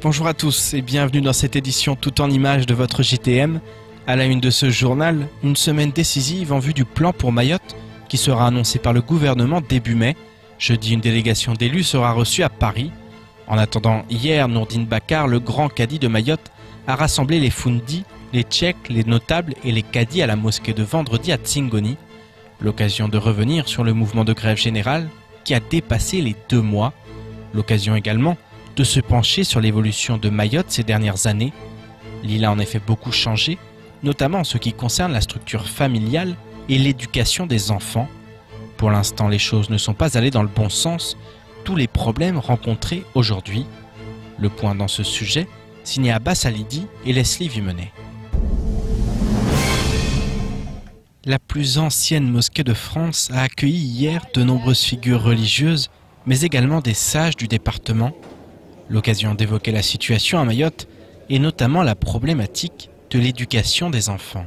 Bonjour à tous et bienvenue dans cette édition tout en images de votre JTM. À la une de ce journal, une semaine décisive en vue du plan pour Mayotte qui sera annoncé par le gouvernement début mai. Jeudi, une délégation d'élus sera reçue à Paris. En attendant, hier, Nourdine Bakar, le grand cadi de Mayotte, a rassemblé les Fundis, les Tchèques, les notables et les cadis à la mosquée de vendredi à Tsingoni. L'occasion de revenir sur le mouvement de grève générale qui a dépassé les 2 mois. L'occasion également de se pencher sur l'évolution de Mayotte ces dernières années. L'île a en effet beaucoup changé, notamment en ce qui concerne la structure familiale et l'éducation des enfants. Pour l'instant, les choses ne sont pas allées dans le bon sens, tous les problèmes rencontrés aujourd'hui. Le point dans ce sujet, signé Abbas Alidi et Leslie Vimenet. La plus ancienne mosquée de France a accueilli hier de nombreuses figures religieuses, mais également des sages du département. L'occasion d'évoquer la situation à Mayotte et notamment la problématique de l'éducation des enfants.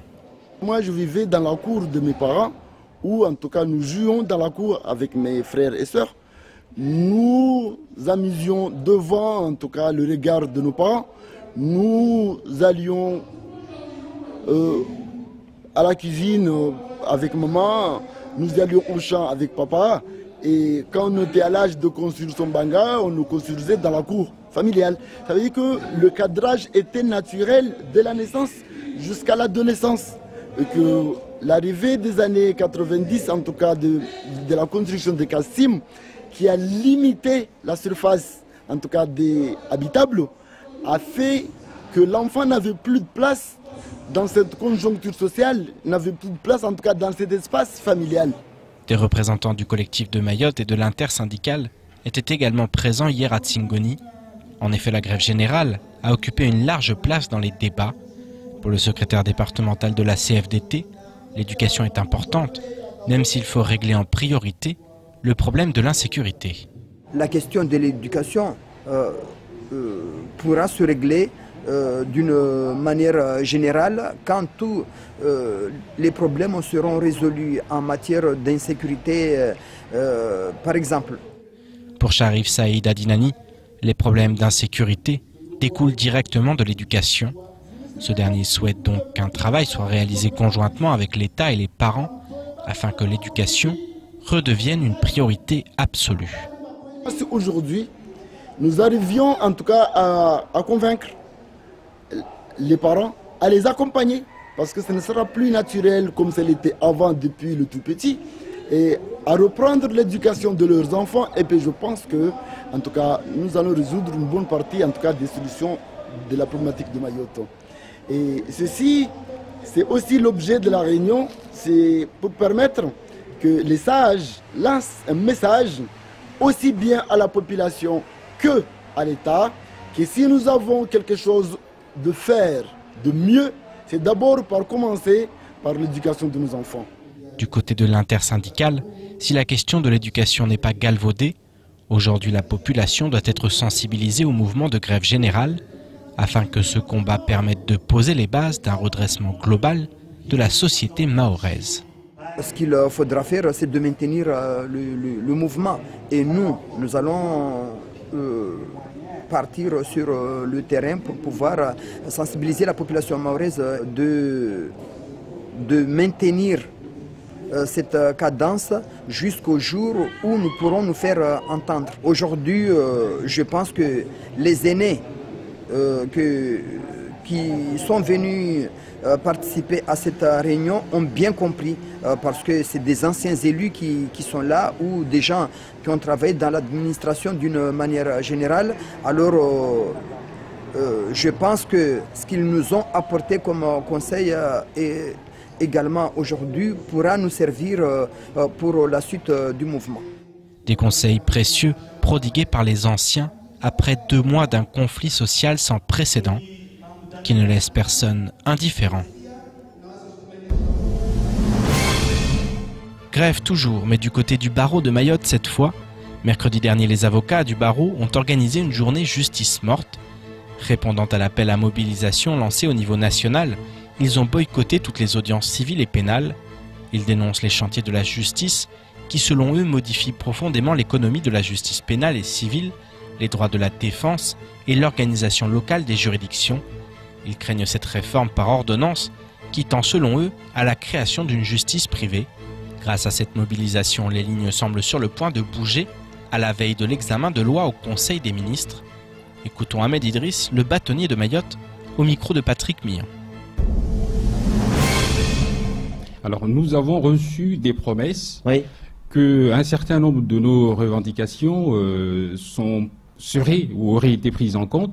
Moi, je vivais dans la cour de mes parents, où en tout cas nous jouions dans la cour avec mes frères et sœurs. Nous amusions devant en tout cas le regard de nos parents. Nous allions à la cuisine avec maman, nous allions au champ avec papa. Et quand on était à l'âge de construire son banga, on nous construisait dans la cour familiale. Ça veut dire que le cadrage était naturel dès la naissance jusqu'à l'adolescence. Et que l'arrivée des années 90, en tout cas de la construction des Kassim, qui a limité la surface, en tout cas des habitables, a fait que l'enfant n'avait plus de place dans cette conjoncture sociale, n'avait plus de place en tout cas dans cet espace familial. Des représentants du collectif de Mayotte et de l'intersyndicale étaient également présents hier à Tsingoni. En effet, la grève générale a occupé une large place dans les débats. Pour le secrétaire départemental de la CFDT, l'éducation est importante, même s'il faut régler en priorité le problème de l'insécurité. La question de l'éducation pourra se régler d'une manière générale quand tous les problèmes seront résolus en matière d'insécurité, par exemple. Pour Sharif Saïd Adinani, les problèmes d'insécurité découlent directement de l'éducation. Ce dernier souhaite donc qu'un travail soit réalisé conjointement avec l'État et les parents afin que l'éducation redevienne une priorité absolue. Aujourd'hui, nous arrivions en tout cas à convaincre les parents, à les accompagner, parce que ce ne sera plus naturel comme ça l'était avant depuis le tout petit, et à reprendre l'éducation de leurs enfants. Et puis je pense que, en tout cas, nous allons résoudre une bonne partie, en tout cas, des solutions de la problématique de Mayotte. Et ceci, c'est aussi l'objet de la réunion, c'est pour permettre que les sages lancent un message aussi bien à la population que à l'État, que si nous avons quelque chose de faire de mieux, c'est d'abord par commencer par l'éducation de nos enfants. Du côté de l'intersyndicale, si la question de l'éducation n'est pas galvaudée, aujourd'hui la population doit être sensibilisée au mouvement de grève générale afin que ce combat permette de poser les bases d'un redressement global de la société mahoraise. Ce qu'il faudra faire, c'est de maintenir le mouvement. Et nous allons partir sur le terrain pour pouvoir sensibiliser la population mahoraise de maintenir cette cadence jusqu'au jour où nous pourrons nous faire entendre. Aujourd'hui, je pense que les aînés qui sont venus participer à cette réunion ont bien compris parce que c'est des anciens élus qui sont là ou des gens qui ont travaillé dans l'administration d'une manière générale. Alors je pense que ce qu'ils nous ont apporté comme conseil et également aujourd'hui pourra nous servir pour la suite du mouvement. Des conseils précieux prodigués par les anciens après 2 mois d'un conflit social sans précédent qui ne laisse personne indifférent. Grève toujours, mais du côté du barreau de Mayotte cette fois. Mercredi dernier, les avocats du barreau ont organisé une journée justice morte. Répondant à l'appel à mobilisation lancé au niveau national, ils ont boycotté toutes les audiences civiles et pénales. Ils dénoncent les chantiers de la justice qui, selon eux, modifient profondément l'économie de la justice pénale et civile les droits de la défense et l'organisation locale des juridictions. Ils craignent cette réforme par ordonnance qui tend selon eux à la création d'une justice privée. Grâce à cette mobilisation, les lignes semblent sur le point de bouger à la veille de l'examen de loi au Conseil des ministres. Écoutons Ahmed Idriss, le bâtonnier de Mayotte, au micro de Patrick Millon. Alors nous avons reçu des promesses qu'un certain nombre de nos revendications seraient ou auraient été prises en compte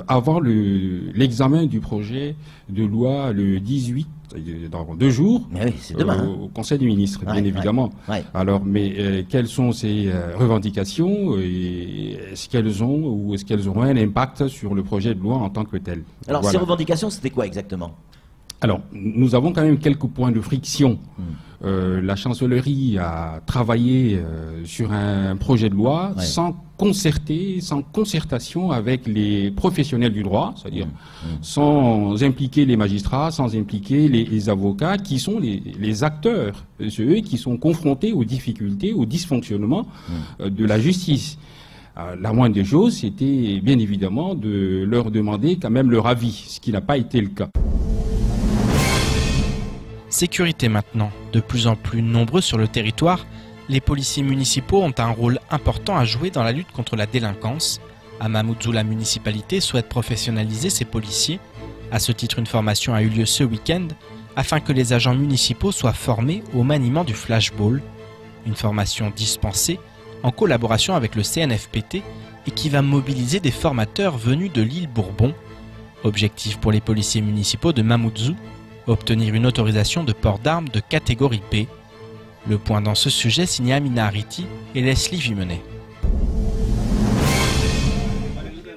avant l'examen du projet de loi le 18, dans 2 jours, au Conseil des ministres, bien évidemment. Alors, mais quelles sont ces revendications et est-ce qu'elles ont ou est-ce qu'elles auront un impact sur le projet de loi en tant que tel? Alors, ces revendications, c'était quoi exactement? Alors, nous avons quand même quelques points de friction. La chancellerie a travaillé sur un projet de loi sans concertation avec les professionnels du droit, c'est-à-dire sans impliquer les magistrats, sans impliquer les avocats qui sont les acteurs, c'est eux qui sont confrontés aux difficultés, aux dysfonctionnements de la justice. La moindre des choses, c'était bien évidemment de leur demander quand même leur avis, ce qui n'a pas été le cas. Sécurité maintenant. De plus en plus nombreux sur le territoire, les policiers municipaux ont un rôle important à jouer dans la lutte contre la délinquance. À Mamoudzou, la municipalité souhaite professionnaliser ses policiers. À ce titre, une formation a eu lieu ce week-end afin que les agents municipaux soient formés au maniement du flashball. Une formation dispensée en collaboration avec le CNFPT et qui va mobiliser des formateurs venus de l'île Bourbon. Objectif pour les policiers municipaux de Mamoudzou, obtenir une autorisation de port d'armes de catégorie B. Le point dans ce sujet signé Amina Ariti et Leslie Vimenet.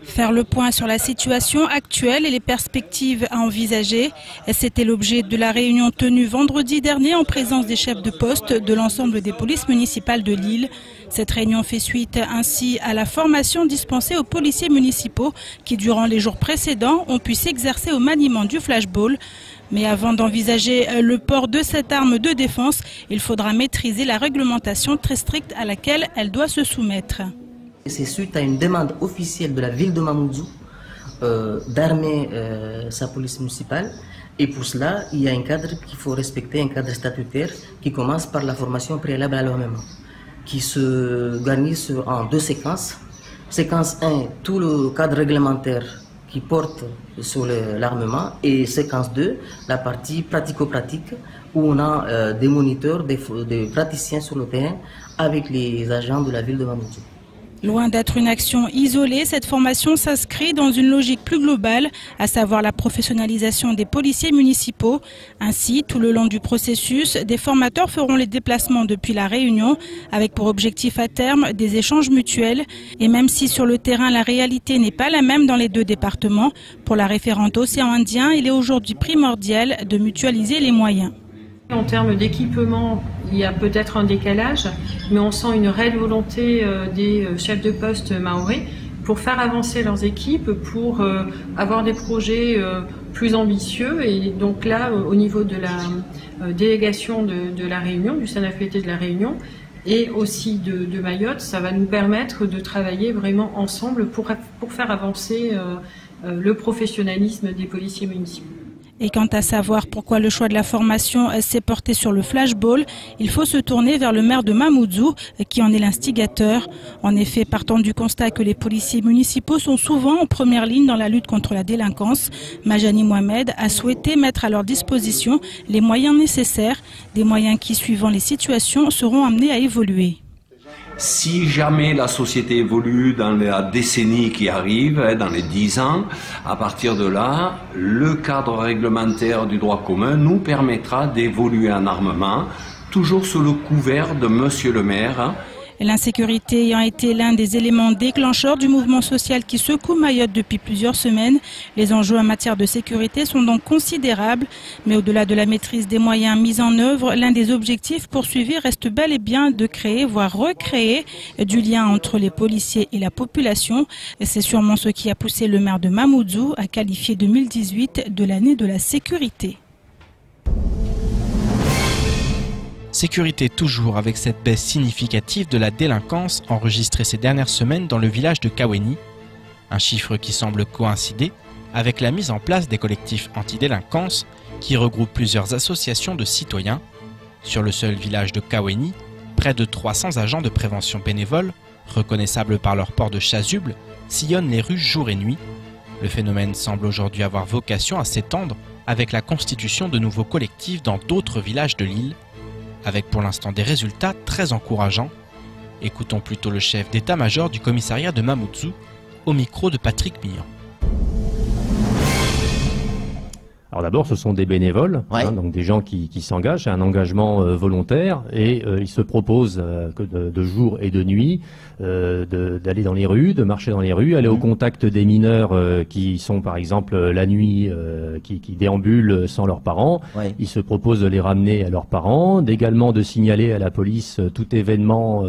Faire le point sur la situation actuelle et les perspectives à envisager. C'était l'objet de la réunion tenue vendredi dernier en présence des chefs de poste de l'ensemble des polices municipales de l'île. Cette réunion fait suite ainsi à la formation dispensée aux policiers municipaux qui, durant les jours précédents, ont pu s'exercer au maniement du flashball. Mais avant d'envisager le port de cette arme de défense, il faudra maîtriser la réglementation très stricte à laquelle elle doit se soumettre. C'est suite à une demande officielle de la ville de Mamoudzou d'armer sa police municipale. Et pour cela, il y a un cadre qu'il faut respecter, un cadre statutaire qui commence par la formation préalable à l'armement, qui se garnit en 2 séquences. Séquence 1, tout le cadre réglementaire qui porte sur l'armement, et séquence 2, la partie pratico-pratique où on a des moniteurs, des praticiens sur le terrain avec les agents de la ville de Mamoudzou. Loin d'être une action isolée, cette formation s'inscrit dans une logique plus globale, à savoir la professionnalisation des policiers municipaux. Ainsi, tout le long du processus, des formateurs feront les déplacements depuis la Réunion, avec pour objectif à terme des échanges mutuels. Et même si sur le terrain la réalité n'est pas la même dans les 2 départements, pour la référente Océan Indien, il est aujourd'hui primordial de mutualiser les moyens. En termes d'équipement, il y a peut-être un décalage, mais on sent une réelle volonté des chefs de poste mahorais pour faire avancer leurs équipes, pour avoir des projets plus ambitieux. Et donc là, au niveau de la délégation de la Réunion, du CNFPT de la Réunion, et aussi de Mayotte, ça va nous permettre de travailler vraiment ensemble pour faire avancer le professionnalisme des policiers municipaux. Et quant à savoir pourquoi le choix de la formation s'est porté sur le flashball, il faut se tourner vers le maire de Mamoudzou qui en est l'instigateur. En effet, partant du constat que les policiers municipaux sont souvent en première ligne dans la lutte contre la délinquance, Majani Mohamed a souhaité mettre à leur disposition les moyens nécessaires, des moyens qui, suivant les situations, seront amenés à évoluer. Si jamais la société évolue dans la décennie qui arrive, dans les 10 ans, à partir de là, le cadre réglementaire du droit commun nous permettra d'évoluer en armement, toujours sous le couvert de Monsieur le maire. L'insécurité ayant été l'un des éléments déclencheurs du mouvement social qui secoue Mayotte depuis plusieurs semaines, les enjeux en matière de sécurité sont donc considérables. Mais au-delà de la maîtrise des moyens mis en œuvre, l'un des objectifs poursuivis reste bel et bien de créer, voire recréer, du lien entre les policiers et la population. C'est sûrement ce qui a poussé le maire de Mamoudzou à qualifier 2018 de l'année de la sécurité. Sécurité toujours avec cette baisse significative de la délinquance enregistrée ces dernières semaines dans le village de Kaweni, un chiffre qui semble coïncider avec la mise en place des collectifs antidélinquance qui regroupent plusieurs associations de citoyens. Sur le seul village de Kaweni, près de 300 agents de prévention bénévoles, reconnaissables par leur port de chasuble, sillonnent les rues jour et nuit. Le phénomène semble aujourd'hui avoir vocation à s'étendre avec la constitution de nouveaux collectifs dans d'autres villages de l'île, avec pour l'instant des résultats très encourageants. Écoutons plutôt le chef d'état-major du commissariat de Mamoudzou, au micro de Patrick Millon. Alors d'abord, ce sont des bénévoles, donc des gens qui s'engagent, c'est un engagement volontaire, et ils se proposent de jour et de nuit d'aller dans les rues, de marcher dans les rues, aller au contact des mineurs qui sont par exemple la nuit, qui déambulent sans leurs parents. Ils se proposent de les ramener à leurs parents, d'également de signaler à la police tout événement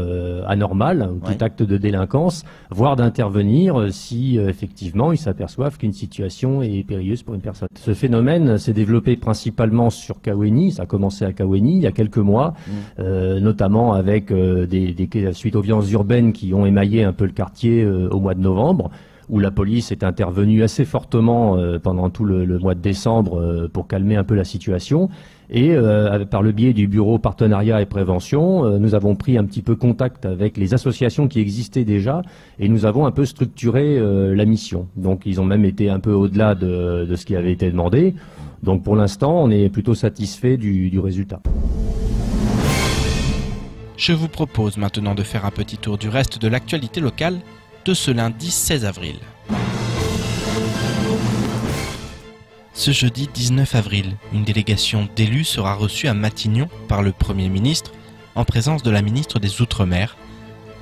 anormal, tout acte de délinquance, voire d'intervenir si effectivement ils s'aperçoivent qu'une situation est périlleuse pour une personne. Ce phénomène s'est développé principalement sur Kaweni, ça a commencé à Kaweni il y a quelques mois, notamment avec suite aux violences urbaines qui ont émaillé un peu le quartier au mois de novembre, où la police est intervenue assez fortement pendant tout le mois de décembre pour calmer un peu la situation. Et par le biais du bureau partenariat et prévention, nous avons pris un petit peu contact avec les associations qui existaient déjà et nous avons un peu structuré la mission. Donc ils ont même été un peu au-delà de ce qui avait été demandé. Donc pour l'instant, on est plutôt satisfait du résultat. Je vous propose maintenant de faire un petit tour du reste de l'actualité locale de ce lundi 16 avril. Ce jeudi 19 avril, une délégation d'élus sera reçue à Matignon par le Premier ministre en présence de la ministre des Outre-mer.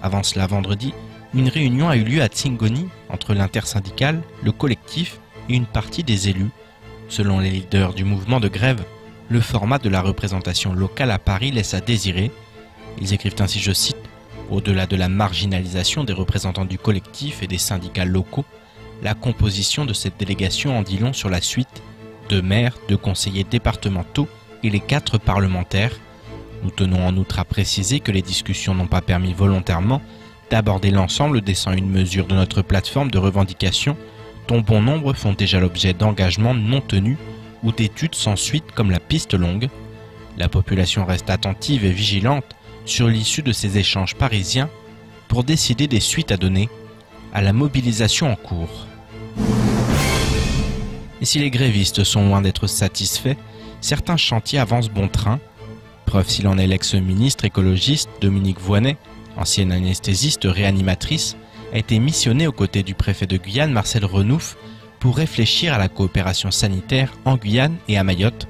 Avant cela, vendredi, une réunion a eu lieu à Tsingoni entre l'intersyndicale, le collectif et une partie des élus. Selon les leaders du mouvement de grève, le format de la représentation locale à Paris laisse à désirer. Ils écrivent ainsi, je cite, « Au-delà de la marginalisation des représentants du collectif et des syndicats locaux, la composition de cette délégation en dit long sur la suite de maires, de conseillers départementaux et les 4 parlementaires. Nous tenons en outre à préciser que les discussions n'ont pas permis volontairement d'aborder l'ensemble des 101 mesures de notre plateforme de revendication, dont bon nombre font déjà l'objet d'engagements non tenus ou d'études sans suite comme la piste longue. La population reste attentive et vigilante sur l'issue de ces échanges parisiens pour décider des suites à donner à la mobilisation en cours. Et si les grévistes sont loin d'être satisfaits, certains chantiers avancent bon train. Preuve s'il en est l'ex-ministre écologiste Dominique Voynet, ancienne anesthésiste réanimatrice, a été missionnée aux côtés du préfet de Guyane Marcel Renouf pour réfléchir à la coopération sanitaire en Guyane et à Mayotte.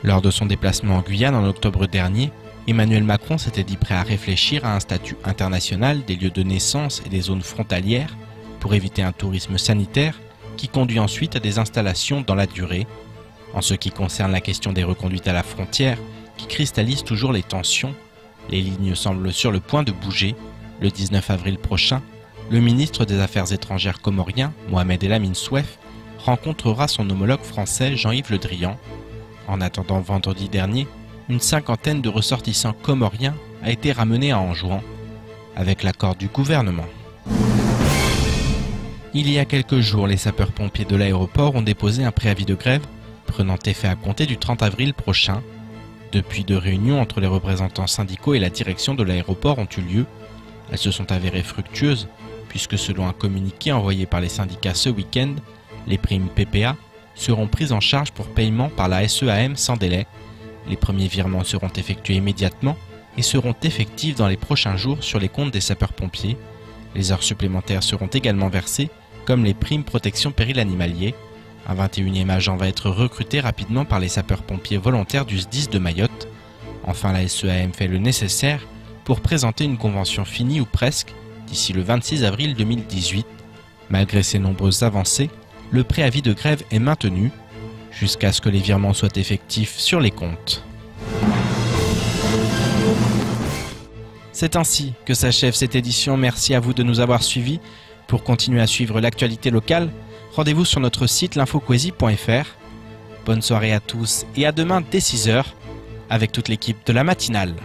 Lors de son déplacement en Guyane en octobre dernier, Emmanuel Macron s'était dit prêt à réfléchir à un statut international des lieux de naissance et des zones frontalières pour éviter un tourisme sanitaire qui conduit ensuite à des installations dans la durée. En ce qui concerne la question des reconduites à la frontière, qui cristallise toujours les tensions, les lignes semblent sur le point de bouger. Le 19 avril prochain, le ministre des Affaires étrangères comorien, Mohamed El Amin Souef, rencontrera son homologue français Jean-Yves Le Drian. En attendant vendredi dernier, une 50aine de ressortissants comoriens a été ramenée à Anjouan, avec l'accord du gouvernement. Il y a quelques jours, les sapeurs-pompiers de l'aéroport ont déposé un préavis de grève, prenant effet à compter du 30 avril prochain. Depuis 2 réunions entre les représentants syndicaux et la direction de l'aéroport ont eu lieu. Elles se sont avérées fructueuses, puisque selon un communiqué envoyé par les syndicats ce week-end, les primes PPA seront prises en charge pour paiement par la SEAM sans délai. Les premiers virements seront effectués immédiatement et seront effectifs dans les prochains jours sur les comptes des sapeurs-pompiers. Les heures supplémentaires seront également versées, comme les primes protection péril animalier. Un 21e agent va être recruté rapidement par les sapeurs-pompiers volontaires du SDIS de Mayotte. Enfin, la SEAM fait le nécessaire pour présenter une convention finie ou presque d'ici le 26 avril 2018. Malgré ces nombreuses avancées, le préavis de grève est maintenu jusqu'à ce que les virements soient effectifs sur les comptes. C'est ainsi que s'achève cette édition. Merci à vous de nous avoir suivis. Pour continuer à suivre l'actualité locale, rendez-vous sur notre site l'infoquesie.fr. Bonne soirée à tous et à demain dès 6h avec toute l'équipe de la matinale.